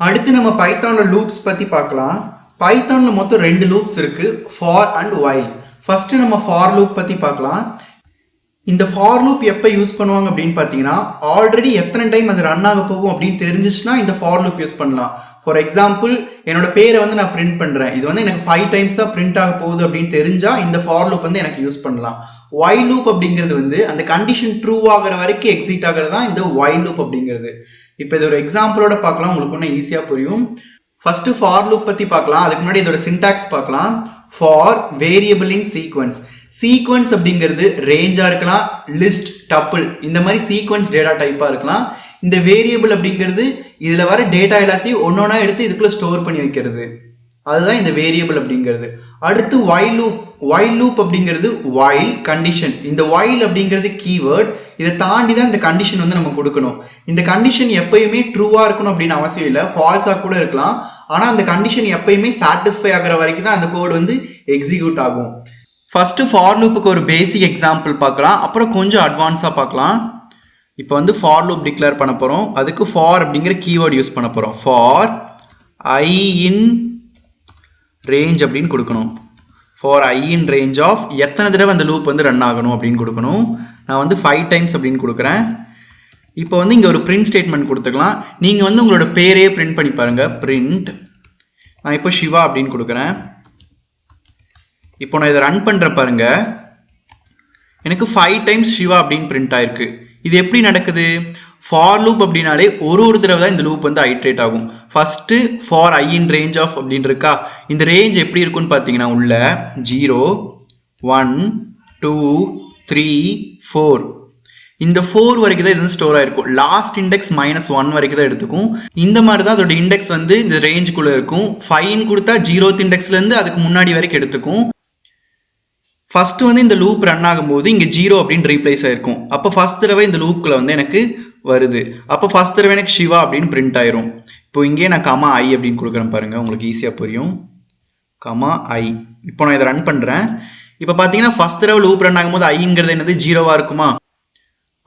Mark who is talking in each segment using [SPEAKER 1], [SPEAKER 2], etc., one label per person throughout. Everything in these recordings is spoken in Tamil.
[SPEAKER 1] அடுத்து நம்ம பைத்தான்ல லூப்ஸ் பற்றி பார்க்கலாம். பைத்தான்ல மொத்தம் 2 லூப்ஸ் இருக்குது, ஃபார் அண்ட் வைல். ஃபஸ்ட்டு நம்ம ஃபார் லூப் பற்றி பார்க்கலாம். இந்த ஃபார் லூப் எப்போ யூஸ் பண்ணுவாங்க அப்படின்னு பார்த்தீங்கன்னா, ஆல்ரெடி எத்தனை டைம் அது ரன் ஆக போகும் அப்படின்னு தெரிஞ்சிச்சுன்னா இந்த ஃபார் லூப் யூஸ் பண்ணலாம். ஃபார் எக்ஸாம்பிள், என்னோட பேரை வந்து நான் பிரிண்ட் பண்ணுறேன், இது வந்து எனக்கு 5 டைம்ஸ் தான் பிரிண்ட் ஆக போகுது அப்படின்னு தெரிஞ்சால் இந்த ஃபார் லூப் வந்து எனக்கு யூஸ் பண்ணலாம். வைல் லூப் அப்படிங்கிறது வந்து அந்த கண்டிஷன் ட்ரூ ஆகிற வரைக்கும் எக்ஸிட் ஆகிறது தான் இந்த வைல் லூப் அப்படிங்கிறது. இப்போ இது ஒரு எக்ஸாம்பிளோட பார்க்கலாம், உங்களுக்கு ஒன்றும் ஈஸியாக புரியும். ஃபஸ்ட்டு ஃபார் லூப் பற்றி பார்க்கலாம். அதுக்கு முன்னாடி இதோட சின்டாக்ஸ் பார்க்கலாம். For variable in sequence. Sequence அப்படிங்கிறது ரேஞ்சாக இருக்கலாம், லிஸ்ட், டப்பிள், இந்த மாதிரி சீக்வன்ஸ் டேட்டா டைப்பாக இருக்கலாம். இந்த வேரியபிள் அப்படிங்கிறது இதில் வர டேட்டா எல்லாத்தையும் ஒன்றொன்னா எடுத்து இதுக்குள்ளே ஸ்டோர் பண்ணி வைக்கிறது, அதுதான் இந்த வேரியபிள் அப்படிங்கிறது. அடுத்து வைல் லூப். வைல் லூப் அப்படிங்கிறது வைல் கண்டிஷன். இந்த வைல் அப்படிங்கிறது கீவேர்ட், இதை தாண்டி தான் இந்த கண்டிஷன் வந்து நம்ம கொடுக்கணும். இந்த கண்டிஷன் எப்பயுமே ட்ரூவாக இருக்கணும் அப்படின்னு அவசியம் இல்லை, ஃபால்ஸாக கூட இருக்கலாம். ஆனால் அந்த கண்டிஷன் எப்பயுமே சாட்டிஸ்ஃபை ஆகிற வரைக்கும் தான் அந்த கோட் வந்து எக்ஸிக்யூட் ஆகும். ஃபஸ்ட்டு ஃபார் லூப்புக்கு ஒரு பேசிக் எக்ஸாம்பிள் பார்க்கலாம், அப்புறம் கொஞ்சம் அட்வான்ஸாக பார்க்கலாம். இப்போ வந்து ஃபார் லூப் டிக்ளேர் பண்ண போகிறோம். அதுக்கு ஃபார் அப்படிங்கிற கீவேர்ட் யூஸ் பண்ண போகிறோம். ஃபார் ஐ இன் ரேஞ்ச் அப்படின்னு கொடுக்கணும். For i in range of எத்தனை தடவை அந்த லூப் வந்து ரன் ஆகணும் அப்படின்னு கொடுக்கணும். நான் வந்து 5 டைம்ஸ் அப்படின்னு கொடுக்குறேன். இப்போ வந்து இங்கே ஒரு பிரிண்ட் ஸ்டேட்மெண்ட் கொடுத்துக்கலாம். நீங்கள் வந்து உங்களோட பேரையே பிரிண்ட் பண்ணி பாருங்கள். பிரிண்ட், நான் இப்போ சிவா அப்படின்னு கொடுக்குறேன். இப்போ நான் இதை ரன் பண்ணுற பாருங்க, எனக்கு 5 டைம்ஸ் சிவா அப்படின்னு பிரிண்ட் ஆயிருக்கு. இது எப்படி நடக்குது? ஃபார் லூப் அப்படின்னாலே ஒரு தடவை தான் இந்த லூப் வந்து ஐட்ரேட் ஆகும். First for i in range of அப்படின்னு இருக்கா, இந்த ரேஞ்ச் எப்படி இருக்குன்னு பார்த்தீங்கன்னா உள்ள 0, 1, 2, 3, 4, இந்த 4 வரைக்கும் தான் இது வந்து ஸ்டோர் ஆயிருக்கும். லாஸ்ட் இண்டெக்ஸ் -1 வரைக்கும் தான் எடுத்துக்கும். இந்த மாதிரி தான் அதோட இண்டெக்ஸ் வந்து இந்த ரேஞ்சுக்குள்ளே இருக்கும். 5 கொடுத்தா 0th இண்டெக்ஸ்லேருந்து அதுக்கு முன்னாடி வரைக்கும் எடுத்துக்கும். ஃபஸ்ட்டு வந்து இந்த லூப் ரன் ஆகும்போது இங்கே 0 அப்படின்னு ரீப்ளேஸ் ஆயிருக்கும். அப்போ ஃபஸ்ட் தடவை இந்த லூப்பில் வந்து எனக்கு வருது. அப்போ ஃபஸ்ட் தடவை எனக்கு சிவா அப்படின்னு பிரிண்ட் ஆயிரும். இப்போ இங்கே நான் கமா ஐ அப்படின்னு கொடுக்குறேன் பாருங்கள், உங்களுக்கு ஈஸியாக புரியும். கமா ஐ. இப்போ நான் இதை ரன் பண்ணுறேன். இப்போ பார்த்தீங்கன்னா ஃபஸ்ட் தடவை லூப் ரன் ஆகும்போது ஐங்கிறது என்னது 0வா இருக்குமா?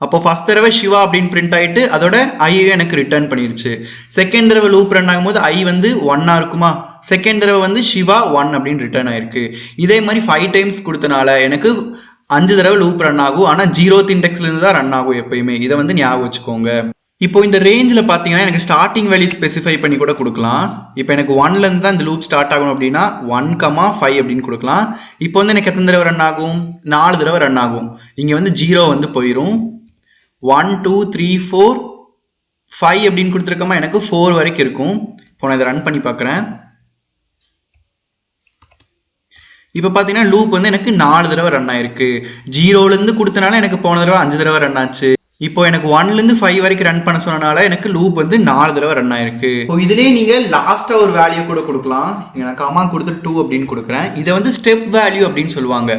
[SPEAKER 1] அப்போ ஃபஸ்ட் தடவை சிவா அப்படின்னு பிரிண்ட் ஆகிட்டு அதோட ஐயை எனக்கு ரிட்டர்ன் பண்ணிடுச்சு. செகண்ட் தடவை லூப் ரன் ஆகும்போது ஐ வந்து 1ஆ இருக்குமா? செகண்ட் தடவை வந்து சிவா 1 அப்படின்னு ரிட்டர்ன் ஆயிருக்கு. இதே மாதிரி 5 டைம்ஸ் கொடுத்தனால எனக்கு 5 தடவை லூப் ரன் ஆகும். ஆனால் 0th இண்டெக்ஸ்லேருந்து தான் ரன் ஆகும் எப்பயுமே. இதை வந்து ஞாபகம் வச்சுக்கோங்க. இப்போ இந்த ரேஞ்சில் பார்த்தீங்கன்னா எனக்கு ஸ்டார்டிங் வேல்யூ ஸ்பெசிஃபை பண்ணி கூட கொடுக்கலாம். இப்போ எனக்கு 1லேருந்து தான் இந்த லூப் ஸ்டார்ட் ஆகணும் அப்படின்னா 1,5 அப்படின்னு கொடுக்கலாம். இப்போ வந்து எனக்கு எத்தனை தடவை ரன் ஆகும்? 4 தடவை ரன் ஆகும். இங்கே வந்து 0 வந்து போயிடும். 1, 2, 3, 4, 5 அப்படின்னு கொடுத்துருக்கோமா, எனக்கு 4 வரைக்கும் இருக்கும். இப்போ நான் இதை ரன் பண்ணி பார்க்குறேன். இப்போ பார்த்தீங்கன்னா லூப் வந்து எனக்கு 4 தடவை ரன் ஆயிருக்கு. 0லேருந்து கொடுத்தனால எனக்கு போன தடவை 5 தடவை ரன் ஆச்சு. இப்போ எனக்கு 1லேருந்து 5 வரைக்கும் ரன் பண்ண சொன்னனால எனக்கு லூப் வந்து 4 தடவை ரன் ஆயிருக்கு. இப்போ இதுலேயே நீங்கள் லாஸ்ட்டாக ஒரு வேல்யூ கூட கொடுக்கலாம். நான் காமா கொடுத்து 2 அப்படின்னு கொடுக்குறேன். இதை வந்து ஸ்டெப் வேல்யூ அப்படின்னு சொல்லுவாங்க.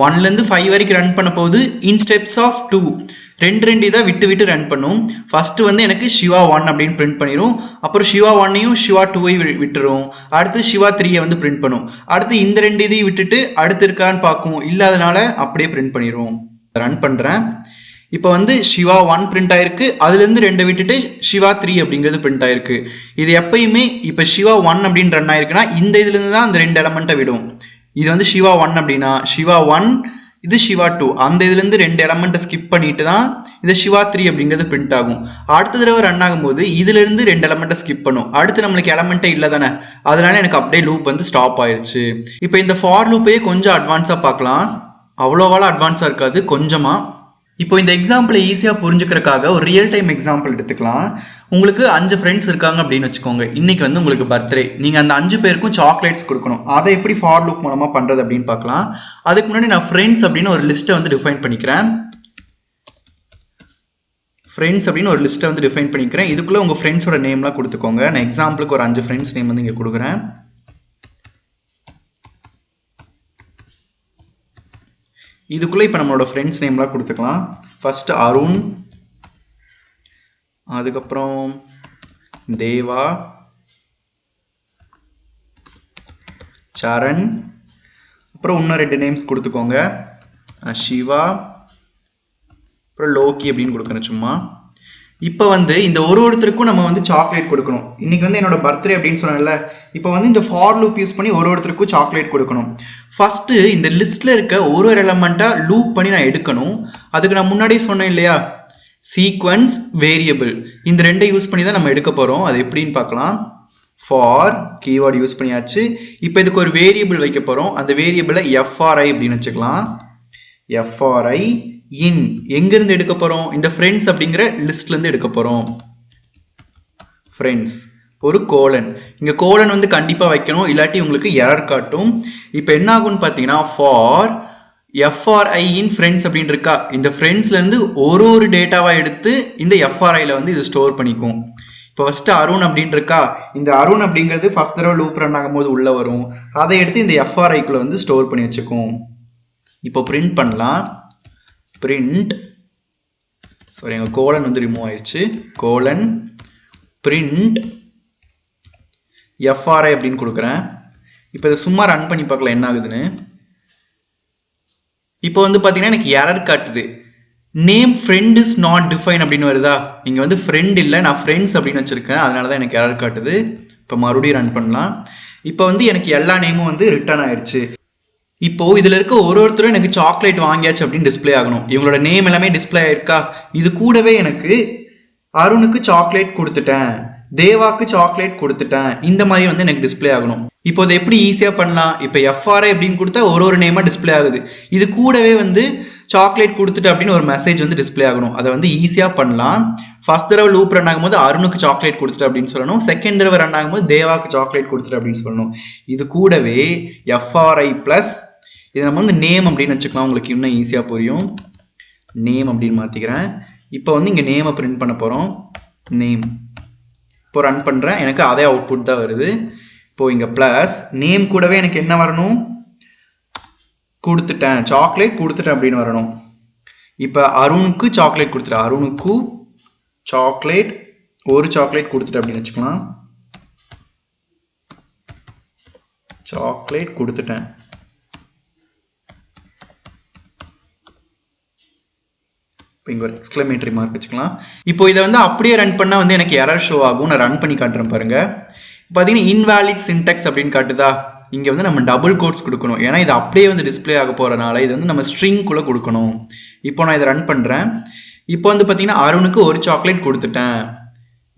[SPEAKER 1] 1லேருந்து 5 வரைக்கும் ரன் பண்ண போது இன் ஸ்டெப்ஸ் ஆஃப் 2, 2 இதை விட்டு ரன் பண்ணும். ஃபஸ்ட்டு வந்து எனக்கு சிவா 1 அப்படின்னு பிரிண்ட் பண்ணிடும். அப்புறம் சிவா 1ஐயும் சிவா 2ஐயும் விட்டுரும். அடுத்து சிவா 3ஐ வந்து பிரிண்ட் பண்ணும். அடுத்து இந்த 2 இதையும் விட்டுட்டு அடுத்து இருக்கான்னு பார்க்கும். இல்லாதனால அப்படியே பிரிண்ட் பண்ணிடும். ரன் பண்ணுறேன். இப்போ வந்து சிவா 1 பிரிண்ட் ஆயிருக்கு. அதுலேருந்து 2 விட்டுட்டு சிவா 3 அப்படிங்கிறது பிரிண்ட் ஆயிருக்கு. இது எப்பயுமே இப்போ சிவா 1 அப்படின்னு ரன் ஆயிருக்குன்னா இந்த இதுலேருந்து தான் அந்த 2 எலமெண்ட்டை விடும். இது வந்து சிவா 1 அப்படின்னா சிவா 1, இது சிவா 2, அந்த இதுலேருந்து 2 எலமெண்ட்டை ஸ்கிப் பண்ணிட்டு தான் இது சிவா 3 அப்படிங்கிறது பிரிண்ட் ஆகும். அடுத்த தடவை ரன் ஆகும்போது இதுலேருந்து 2 எலமெண்ட்டை ஸ்கிப் பண்ணும். அடுத்து நம்மளுக்கு எலமெண்ட்டே இல்லை தானே, அதனால எனக்கு அப்படியே லூப் வந்து ஸ்டாப் ஆயிடுச்சு. இப்போ இந்த ஃபார் லூப்பையே கொஞ்சம் அட்வான்ஸாக பார்க்கலாம். அவ்வளோவாலாம் அட்வான்ஸாக இருக்காது, கொஞ்சமாக. இப்போ இந்த எக்ஸாம்பிளை ஈஸியாக புரிஞ்சுக்கிறதுக்காக ஒரு ரியல் டைம் எக்ஸாம்பிள் எடுத்துக்கலாம். உங்களுக்கு 5 ஃப்ரெண்ட்ஸ் இருக்காங்க அப்படின்னு வச்சுக்கோங்க. இன்றைக்கி வந்து உங்களுக்கு பர்த்டே. நீங்கள் அந்த 5 பேருக்கும் சாக்லேட்ஸ் கொடுக்கணும். அதை எப்படி ஃபார் லூப் மூலமாக பண்ணுறது அப்படின்னு பார்க்கலாம். அதுக்கு முன்னாடி நான் ஃப்ரெண்ட்ஸ் அப்படின்னு ஒரு லிஸ்ட்டை வந்து டிஃபைன் பண்ணிக்கிறேன். ஃப்ரெண்ட்ஸ் அப்படின்னு ஒரு லிஸ்ட்டை வந்து டிஃபைன் பண்ணிக்கிறேன். இதுக்குள்ளே உங்கள் ஃப்ரெண்ட்ஸோட நேம்லாம் கொடுத்துக்கோங்க. நான் எக்ஸாம்பிளுக்கு ஒரு 5 ஃப்ரெண்ட்ஸ் நேம் வந்து இங்கே கொடுக்குறேன். இதுக்குள்ளே இப்போ நம்மளோட ஃப்ரெண்ட்ஸ் நேம்லாம் கொடுத்துக்கலாம். ஃபஸ்ட்டு அருண், அதுக்கப்புறம் தேவா, சரண், அப்புறம் இன்னும் 2 நேம்ஸ் கொடுத்துக்கோங்க. சிவா, அப்புறம் லோக்கி அப்படின்னு கொடுக்குறேன் சும்மா. இப்போ வந்து இந்த ஒருத்தருக்கும் நம்ம வந்து சாக்லேட் கொடுக்கணும். இன்னைக்கு வந்து என்னோட பர்த்டே அப்படின்னு சொன்னேன்ல, இப்போ வந்து இந்த ஃபார் லூப் யூஸ் பண்ணி ஒருத்தருக்கும் சாக்லேட் கொடுக்கணும். ஃபர்ஸ்ட் இந்த லிஸ்ட்ல இருக்க ஒரு எலமெண்ட்டா லூப் பண்ணி நான் எடுக்கணும். அதுக்கு நான் முன்னாடியே சொன்னேன் இல்லையா, சீக்வன்ஸ் வேரியபிள், இந்த ரெண்டை யூஸ் பண்ணி தான் நம்ம எடுக்க போறோம். அது எப்படின்னு பார்க்கலாம். ஃபார் கீவேர்டு யூஸ் பண்ணியாச்சு. இப்போ இதுக்கு ஒரு வேரியபிள் வைக்க போறோம். அந்த வேரியபிளை எஃப்ஆர்ஐ அப்படின்னு வச்சுக்கலாம். எஃப்ஆர்ஐ இன் எங்கிருந்து எடுக்க போறோம், இந்த ஃப்ரெண்ட்ஸ் அப்படிங்கிற லிஸ்ட்ல இருந்து எடுக்க போறோம். ஃப்ரெண்ட்ஸ் ஒரு கோலன், இங்க கோலன் வந்து கண்டிப்பா வைக்கணும், இல்லாட்டி உங்களுக்கு எரர் காட்டும். இப்போ என்ன ஆகும்னு பார்த்தீங்கன்னா, ஃபார் எஃப்ஆர்ஐ இன் ஃப்ரெண்ட்ஸ் அப்படின்னு இருக்கா, இந்த ஃப்ரெண்ட்ஸ்ல இருந்து ஒரு டேட்டாவா எடுத்து இந்த எஃப்ஆர்ஐல வந்து இது ஸ்டோர் பண்ணிக்கும். இப்போ ஃபர்ஸ்ட் அருண் அப்படின்னு இருக்கா, இந்த அருண் அப்படிங்கிறது ஃபர்ஸ்ட் தடவை லூப் ரன் ஆகும்போது உள்ள வரும். அதை எடுத்து இந்த எஃப்ஆர்ஐக்குள்ள வந்து ஸ்டோர் பண்ணி வச்சுக்கும். இப்போ பிரிண்ட் பண்ணலாம். பிரிண்ட், சாரி எங்கள் கோலன் வந்து ரிமூவ் ஆயிடுச்சு. கோலன் பிரிண்ட் எஃப்ஆர்ஐ அப்படின்னு கொடுக்குறேன். இப்போ இதை சும்மா ரன் பண்ணி பார்க்கலாம் என்ன ஆகுதுன்னு. இப்போ வந்து பார்த்தீங்கன்னா எனக்கு எரர் காட்டுது. Name friend is not define அப்படின்னு வருதா. இங்கே வந்து ஃப்ரெண்ட் இல்லை, நான் ஃப்ரெண்ட்ஸ் அப்படின்னு வச்சுருக்கேன், அதனால தான் எனக்கு எரர் காட்டுது. இப்போ மறுபடியும் ரன் பண்ணலாம். இப்போ வந்து எனக்கு எல்லா நேமும் வந்து ரிட்டர்ன் ஆயிடுச்சு. இப்போ இதில் இருக்க ஒருத்தரும் எனக்கு சாக்லேட் வாங்கியாச்சு அப்படின்னு டிஸ்பிளே ஆகணும். இவங்களோட நேம் எல்லாமே டிஸ்பிளே ஆயிருக்கா. இது கூடவே எனக்கு அருணுக்கு சாக்லேட் கொடுத்துட்டேன், தேவாக்கு சாக்லேட் கொடுத்துட்டேன், இந்த மாதிரி வந்து எனக்கு டிஸ்பிளே ஆகணும். இப்போ அதை எப்படி ஈஸியாக பண்ணலாம். இப்போ எஃப்ஆர்ஐ அப்படின்னு கொடுத்தா ஒரு நேமாக டிஸ்பிளே ஆகுது. இது கூடவே வந்து சாக்லேட் கொடுத்துட்டு அப்படின்னு ஒரு மெசேஜ் வந்து டிஸ்பிளே ஆகணும். அதை வந்து ஈஸியாக பண்ணலாம். ஃபர்ஸ்ட் தடவை லூப் ரன் ஆகும்போது அருணுக்கு சாக்லேட் கொடுத்துட்டு அப்படின்னு சொல்லணும். செகண்ட் தடவை ரன் ஆகும்போது தேவாக்கு சாக்லேட் கொடுத்துட்டு அப்படின்னு சொல்லணும். இது கூடவே எஃப்ஆர்ஐ ப்ளஸ் இது நம்ம வந்து நேம் அப்படின்னு வச்சுக்கலாம். உங்களுக்கு இன்னும் ஈஸியாக புரியும். நேம் அப்படின்னு மாற்றிக்கிறேன். இப்போ வந்து இங்கே நேமை பிரிண்ட் பண்ண போகிறோம். நேம் இப்போ ரன் பண்ணுறேன், எனக்கு அதே அவுட்புட் தான் வருது. இப்போது இங்கே ப்ளஸ் நேம் கூடவே எனக்கு என்ன வரணும், கொடுத்துட்டேன் சாக்லேட் கொடுத்துட்டேன் அப்படின்னு வரணும். இப்போ அருணுக்கு சாக்லேட் கொடுத்துட்டேன், அருணுக்கு சாக்லேட் ஒரு சாக்லேட் கொடுத்துட்டேன் அப்படின்னு வச்சுக்கலாம். சாக்லேட் கொடுத்துட்டேன். இப்போ இங்கே ஒரு எக்ஸ்க்ளமேட்டரி மார்க் வச்சுக்கலாம். இப்போ இதை வந்து அப்படியே ரன் பண்ணால் வந்து எனக்கு எரர் ஷோ ஆகும். நான் ரன் பண்ணி காட்டுறேன் பாருங்க. பார்த்தீங்கன்னா இன்வாலிட் சின்டெக்ஸ் அப்படின்னு காட்டுதா. இங்கே வந்து நம்ம டபுள் கோட்ஸ் கொடுக்கணும், ஏன்னா இது அப்படியே வந்து டிஸ்பிளே ஆக போகிறனால இது வந்து நம்ம ஸ்ட்ரிங்குள்ளே கொடுக்கணும். இப்போ நான் இதை ரன் பண்ணுறேன். இப்போ வந்து பார்த்தீங்கன்னா அருணுக்கு ஒரு சாக்லேட் கொடுத்துட்டேன்.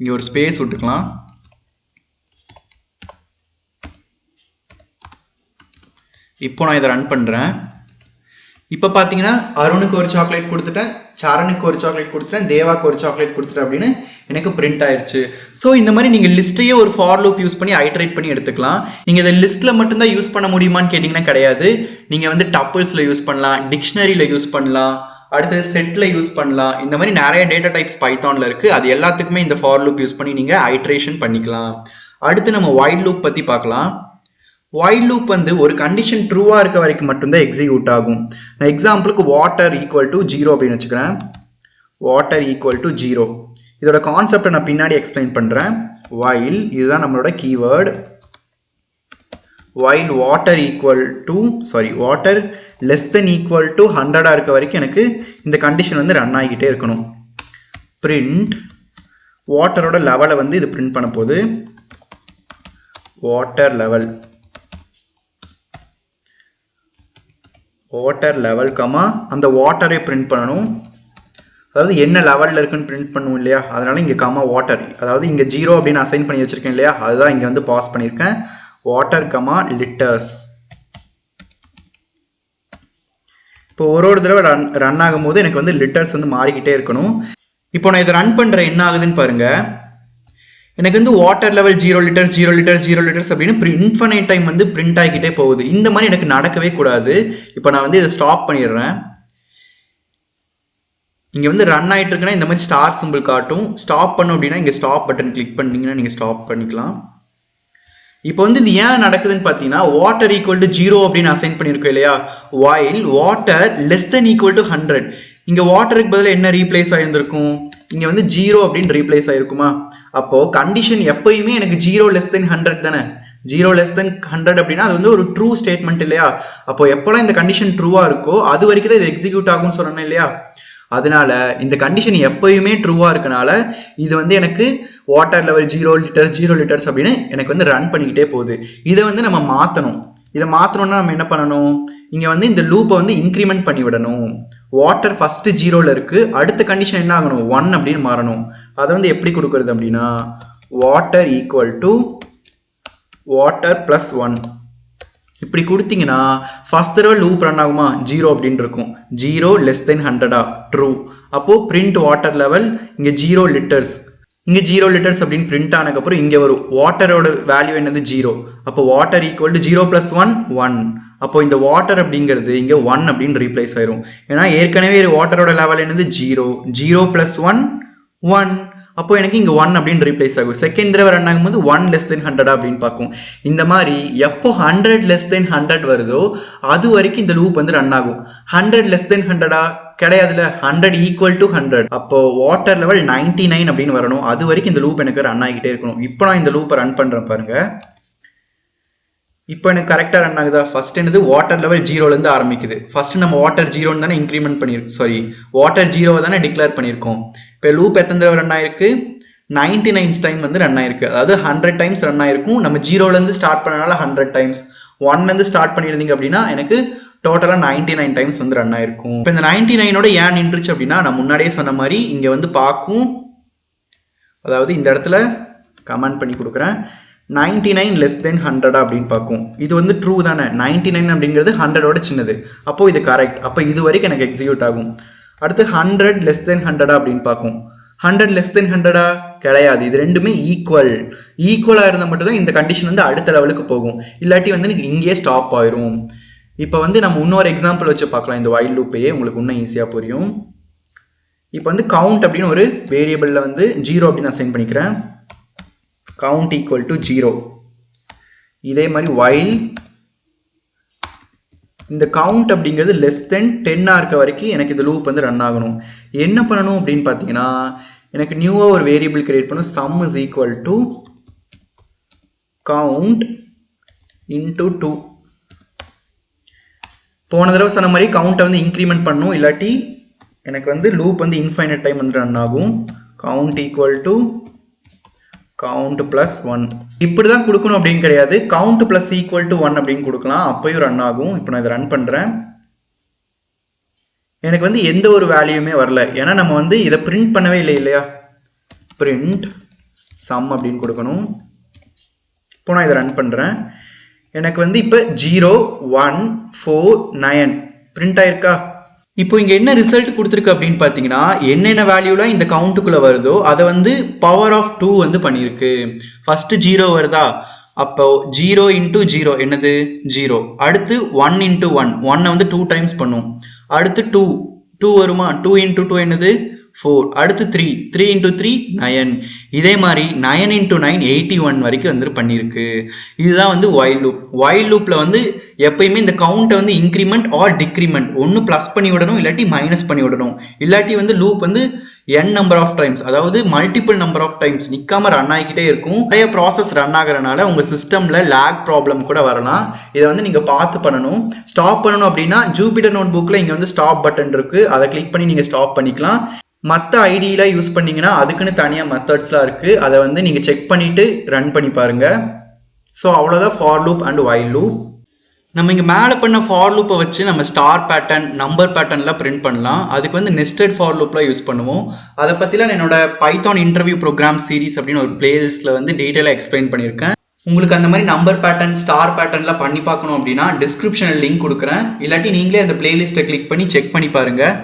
[SPEAKER 1] இங்கே ஒரு ஸ்பேஸ் விட்டுக்கலாம். இப்போ நான் இதை ரன் பண்ணுறேன். இப்போ பார்த்தீங்கன்னா அருணுக்கு ஒரு சாக்லேட் கொடுத்துட்டேன், சரணுக்கு ஒரு சாக்லேட் கொடுத்துட்டேன், தேவாக்கு ஒரு சாக்லேட் கொடுத்துட்டேன் அப்படின்னு எனக்கு பிரிண்ட் ஆயிடுச்சு. ஸோ இந்த மாதிரி நீங்கள் லிஸ்ட்டையே ஒரு ஃபார் லூப் யூஸ் பண்ணி ஐட்ரேட் பண்ணி எடுத்துக்கலாம். நீங்கள் இதை லிஸ்ட்டில் மட்டும்தான் யூஸ் பண்ண முடியுமான்னு கேட்டிங்கன்னா கிடையாது. நீங்கள் வந்து டப்பிள்ஸில் யூஸ் பண்ணலாம், டிக்ஷனரியில் யூஸ் பண்ணலாம், அடுத்தது செட்டில் யூஸ் பண்ணலாம். இந்த மாதிரி நிறைய டேட்டா டைப்ஸ் பைத்தானில் இருக்குது. அது எல்லாத்துக்குமே இந்த ஃபார் லூப் யூஸ் பண்ணி நீங்கள் ஐட்ரேஷன் பண்ணிக்கலாம். அடுத்து நம்ம வைல் லூப் பற்றி பார்க்கலாம். வைல் லூப் வந்து ஒரு கண்டிஷன் ட்ரூவாக இருக்க வரைக்கும் மட்டும்தான் எக்ஸிக்யூட் ஆகும். நான் எக்ஸாம்பிளுக்கு வாட்டர் ஈக்குவல் டு 0 அப்படின்னு வச்சுக்கிறேன். வாட்டர் ஈக்குவல் டு 0 இதோட கான்செப்டை நான் பின்னாடி எக்ஸ்பிளைன் பண்ணுறேன். வைல் இதுதான் நம்மளோட keyword. While water equal to water less then equal to 100 இருக்க வரைக்கும் எனக்கு இந்த கண்டிஷன் வந்து ரன் ஆகிக்கிட்டே இருக்கணும். பிரிண்ட் வாட்டரோட லெவலை வந்து இது பிரிண்ட் பண்ண போகுது. வாட்டர் லெவல் கமா அந்த வாட்டரை பிரிண்ட் பண்ணணும். அதாவது என்ன லெவலில் இருக்குன்னு பிரிண்ட் பண்ணுவோம் இல்லையா, அதனால இங்கே கமா வாட்டர், அதாவது இங்கே 0 அப்படின்னு அசைன் பண்ணி வச்சுருக்கேன் இல்லையா, அதுதான் இங்கே வந்து பாஸ் பண்ணியிருக்கேன். Water comma litres. இப்போ ஒரு தடவை ரன் ஆகும்போது எனக்கு வந்து லிட்டர்ஸ் வந்து மாறிக்கிட்டே இருக்கணும். இப்போ நான் இதை ரன் பண்ணுற என்ன ஆகுதுன்னு பாருங்க. எனக்கு வந்து வாட்டர் லெவல் 0 லிட்டர்ஸ் அப்படின்னு இன்ஃபனைட் டைம் வந்து பிரிண்ட் ஆகிக்கிட்டே போகுது. இந்த மாதிரி எனக்கு நடக்கவே கூடாது. இப்போ நான் வந்து இதை ஸ்டாப் பண்ணிடுறேன். இங்கே வந்து ரன் ஆகிட்டு இருக்குன்னா இந்த மாதிரி ஸ்டார் சிம்பிள் காட்டும். ஸ்டாப் பண்ணும் அப்படின்னா இங்கே ஸ்டாப் பட்டன் கிளிக் பண்ணிங்கன்னா நீங்கள் ஸ்டாப் பண்ணிக்கலாம். இப்போ வந்து இது ஏன் நடக்குதுன்னு பார்த்தீங்கன்னா, வாட்டர் ஈக்குவல் டு 0 அப்படின்னு அசைன் பண்ணியிருக்கோம் இல்லையா, while water less then equal to 100. இங்கே வாட்டருக்கு பதிலாக என்ன ரீப்ளேஸ் ஆகியிருந்திருக்கும், இங்கே வந்து 0 அப்படின்னு ரீப்ளேஸ் ஆகிருக்குமா. அப்போது கண்டிஷன் எப்பயுமே எனக்கு 0 லெஸ் தென் 100 தானே. 0 லெஸ் தென் 100 அப்படின்னா அது வந்து ஒரு ட்ரூ ஸ்டேட்மெண்ட் இல்லையா. அப்போ எப்போலாம் இந்த கண்டிஷன் ட்ரூவாக இருக்கோ அது வரைக்கும் தான் இது எக்ஸிக்யூட் ஆகும்னு சொன்னேன் இல்லையா. அதனால இந்த கண்டிஷன் எப்பயுமே ட்ரூவாக இருக்கனால இது வந்து எனக்கு வாட்டர் லெவல் 0 லிட்டர்ஸ் அப்படின்னு எனக்கு வந்து ரன் பண்ணிக்கிட்டே போகுது. இதை வந்து நம்ம மாற்றணும். இதை மாற்றணும்னா நம்ம என்ன பண்ணணும், இங்கே வந்து இந்த லூப்பை வந்து இன்க்ரிமெண்ட் பண்ணி விடணும். வாட்டர் ஃபஸ்ட்டு 0ல் இருக்குது, அடுத்த கண்டிஷன் என்ன ஆகணும் 1 அப்படின்னு மாறணும். அதை வந்து எப்படி கொடுக்குறது அப்படின்னா water equal to water plus 1 இப்படி கொடுத்தீங்கன்னா ஃபஸ்ட் தடவை லூப் ரன் ஆகுமா 0 அப்படின்னு இருக்கும். 0 லெஸ் தென் 100 ட்ரூ. அப்போது பிரிண்ட் வாட்டர் லெவல் இங்கே 0 லிட்டர்ஸ், இங்கே 0 லிட்டர்ஸ் அப்படின்னு பிரிண்ட் ஆனதுக்கப்புறம் இங்கே வரும் வாட்டரோட வேல்யூ என்னது 0. அப்போ வாட்டர் ஈக்குவல் டு 0 + 1 1. அப்போ இந்த வாட்டர் அப்படிங்கிறது இங்கே 1 அப்படின்னு ரீப்ளேஸ் ஆயிரும். ஏன்னா ஏற்கனவே வாட்டரோட லெவல் என்னது 0 + 1 1. அப்போ எனக்கு இங்கே 1 அப்படின்னு ரீப்ளேஸ் ஆகும். செகண்ட் தடவை ரன் ஆகும்போது 1 லெஸ் தென் 100 அப்படின்னு பார்க்கும். இந்த மாதிரி எப்போ 100 லெஸ் தென் 100 வருதோ அது வரைக்கும் இந்த லூப் வந்து ரன் ஆகும். 100 லெஸ் தென் 100 கிடையாதுல, 100 ஈக்குவல் டு 100. அப்போ வாட்டர் லெவல் 99 அப்படின்னு வரணும். அது வரைக்கும் இந்த லூப் எனக்கு ரன் ஆகிக்கிட்டே இருக்கணும். இப்போ நான் இந்த லூப்பை ரன் பண்ணுறேன் பாருங்க. இப்போ எனக்கு கரெக்டாக ரன் ஆகுதா? ஃபர்ஸ்ட் என்னது வாட்டர் லெவல் 0லேருந்து ஆரம்பிக்குது. ஃபர்ஸ்ட் நம்ம வாட்டர் 0ன்னு தானே இன்க்ரிமெண்ட் பண்ணியிருக்கோம், சாரி வாட்டர் 0வை தானே டிக்ளேர் பண்ணியிருக்கோம். இப்போ லூப் எத்தனை தடவை ரன் ஆயிருக்கு? 99 டைம் வந்து ரன் ஆயிருக்கு. அதாவது 100 டைம்ஸ் ரன் ஆயிருக்கும். நம்ம 0லேருந்து ஸ்டார்ட் பண்ணனால 100 டைம்ஸ், 1லேருந்து ஸ்டார்ட் பண்ணியிருந்தீங்க அப்படின்னா எனக்கு டோட்டலாக 99 டைம்ஸ் வந்து ரன் ஆயிருக்கும். இப்போ இந்த 99ஓட ஏன் நின்றுச்சு அப்படின்னா நான் முன்னாடியே சொன்ன மாதிரி இங்கே வந்து பார்க்கும், அதாவது இந்த இடத்துல கமெண்ட் பண்ணி கொடுக்குறேன் 99 லெஸ் தென் 100 அப்படின்னு பார்க்கும். இது வந்து ட்ரூ தானே, 99 அப்படிங்கிறது 100ஓட சின்னது. அப்போது இது கரெக்ட். அப்போ இது வரைக்கும் எனக்கு எக்ஸிக்யூட் ஆகும். அடுத்து 100 லெஸ் தென் 100 அப்படின்னு பார்க்கும். 100 லெஸ் தென் 100 கிடையாது, இது ரெண்டுமே ஈக்குவலாக இருந்தால் மட்டும்தான் இந்த கண்டிஷன் வந்து அடுத்த லெவலுக்கு போகும். இல்லாட்டி வந்து இங்கேயே ஸ்டாப் ஆயிரும். இப்போ வந்து நம்ம இன்னொரு எக்ஸாம்பிள் வச்சு பார்க்கலாம். இந்த வைல் லூப்பையே உங்களுக்கு இன்னும் ஈஸியாக புரியும். இப்போ வந்து கவுண்ட் அப்படின்னு ஒரு வேரியபிளில் வந்து 0 அப்படின்னு அசைன் பண்ணிக்கிறேன். Count equal to 0. இதே மாதிரி வைல் இந்த கவுண்ட் அப்படிங்கிறது லெஸ் தென் 10 இருக்க வரைக்கும் எனக்கு இந்த லூப் வந்து ரன் ஆகணும். என்ன பண்ணணும் அப்படின்னு பார்த்தீங்கன்னா எனக்கு நியூவாக ஒரு வேரியபிள் கிரியேட் பண்ணும். Some is equal to count into 2. போன தடவை சொன்ன மாதிரி கவுண்ட்டை வந்து இன்க்ரிமெண்ட் பண்ணணும், இல்லாட்டி எனக்கு வந்து லூப் வந்து இன்ஃபைனட் டைம் வந்து ரன் ஆகும். Count equal to count plus 1 இப்படி தான் கொடுக்கணும் அப்படின்னு கிடையாது. கவுண்ட் ப்ளஸ் ஈக்குவல் டு 1 அப்படின்னு கொடுக்கலாம், அப்போயும் ரன் ஆகும். இப்போ நான் இதை ரன் பண்ணுறேன். எனக்கு வந்து எந்த ஒரு வேல்யூமே வரல, ஏன்னா நம்ம வந்து இதை பிரிண்ட் பண்ணவே இல்லை இல்லையா. பிரிண்ட் சம் அப்படின்னு கொடுக்கணும். இப்போ நான் இதை ரன் பண்ணுறேன். எனக்கு வந்து இப்போ 0 1 4 9 பிரிண்ட் ஆயிருக்கா. இப்போ இங்கே என்ன ரிசல்ட் கொடுத்துருக்கு அப்படின்னு பார்த்தீங்கன்னா என்னென்ன வேல்யூலாம் இந்த கவுண்ட்டுக்குள்ளே வருதோ அதை வந்து பவர் ஆஃப் 2 வந்து பண்ணியிருக்கு. ஃபஸ்ட்டு 0 வருதா, அப்போ 0 × 0 என்னது 0. அடுத்து 1 × 1 1 வந்து 2 டைம்ஸ் பண்ணும். அடுத்து 2 வருமா, 2 × 2 என்னது 4. அடுத்து 3 × 3 9. இதே மாதிரி 9 × 9 81 வரைக்கும் வந்து பண்ணியிருக்கு. இதுதான் வந்து வைல் லூப். வைல் லூப்பில் வந்து எப்பயுமே இந்த கவுண்ட்டை வந்து இன்க்ரிமெண்ட் ஆர் டிக்ரிமெண்ட் ஒன்று ப்ளஸ் பண்ணி விடணும், இல்லாட்டி மைனஸ் பண்ணி விடணும். இல்லாட்டி வந்து லூப் வந்து n நம்பர் ஆஃப் டைம்ஸ், அதாவது மல்டிபிள் நம்பர் ஆஃப் டைம்ஸ் நிற்காம ரன் ஆகிக்கிட்டே இருக்கும். நிறைய ப்ராசஸ் ரன் ஆகிறனால உங்கள் சிஸ்டமில் லேக் ப்ராப்ளம் கூட வரலாம். இதை வந்து நீங்கள் பார்த்து பண்ணணும். ஸ்டாப் பண்ணணும் அப்படின்னா ஜூபிட்டர் நோட் புக்கில் இங்கே வந்து ஸ்டாப் பட்டன் இருக்குது, அதை கிளிக் பண்ணி நீங்கள் ஸ்டாப் பண்ணிக்கலாம். மற்ற ஐடியெலாம் யூஸ் பண்ணிங்கன்னா அதுக்குன்னு தனியாக மெத்தட்ஸ்லாம் இருக்குது, அதை வந்து நீங்கள் செக் பண்ணிவிட்டு ரன் பண்ணி பாருங்கள். ஸோ அவ்வளோதான் for loop and while loop. நம்ம இங்கே மேலே பண்ண ஃபார் லூப்பை வச்சு நம்ம ஸ்டார் பேட்டர்ன் நம்பர் பேட்டர்ன்லாம் பிரிண்ட் பண்ணலாம். அதுக்கு வந்து நெஸ்டட் ஃபார் லூப்லாம் யூஸ் பண்ணுவோம். அதை பற்றிலாம் என்னோட பைத்தான் இன்டர்வியூ ப்ரோக்ராம் சீரிஸ் அப்படின்னு ஒரு பிளேலிஸ்ட்டில் வந்து டீட்டெயிலாக எக்ஸ்பிளைன் பண்ணியிருக்கேன். உங்களுக்கு அந்த மாதிரி நம்பர் பேட்டர்ன் ஸ்டார் பேட்டர்ன்லாம் பண்ணி பார்க்கணும் அப்படின்னா டிஸ்கிரிப்ஷனில் லிங்க் கொடுக்குறேன், இல்லாட்டி நீங்களே அந்த பிளேலிஸ்ட்டை கிளிக் பண்ணி செக் பண்ணி பாருங்கள்.